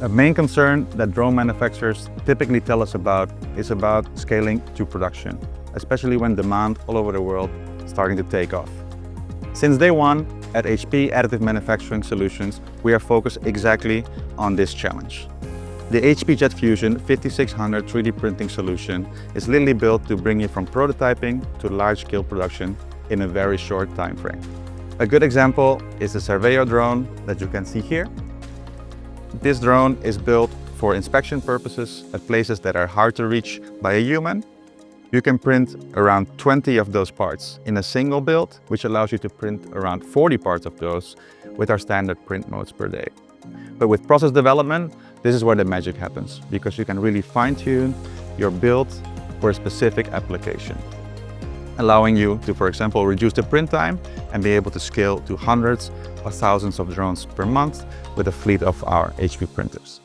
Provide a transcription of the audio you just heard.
A main concern that drone manufacturers typically tell us about is about scaling to production, especially when demand all over the world is starting to take off. Since day one, at HP Additive Manufacturing Solutions, we are focused exactly on this challenge. The HP Jet Fusion 5600 3D printing solution is literally built to bring you from prototyping to large-scale production in a very short time frame. A good example is the Serveo drone that you can see here. This drone is built for inspection purposes at places that are hard to reach by a human. You can print around 20 of those parts in a single build, which allows you to print around 40 parts of those with our standard print modes per day. But with process development, this is where the magic happens, because you can really fine-tune your build for a specific application, allowing you to, for example, reduce the print time and be able to scale to hundreds of thousands of drones per month with a fleet of our HP printers.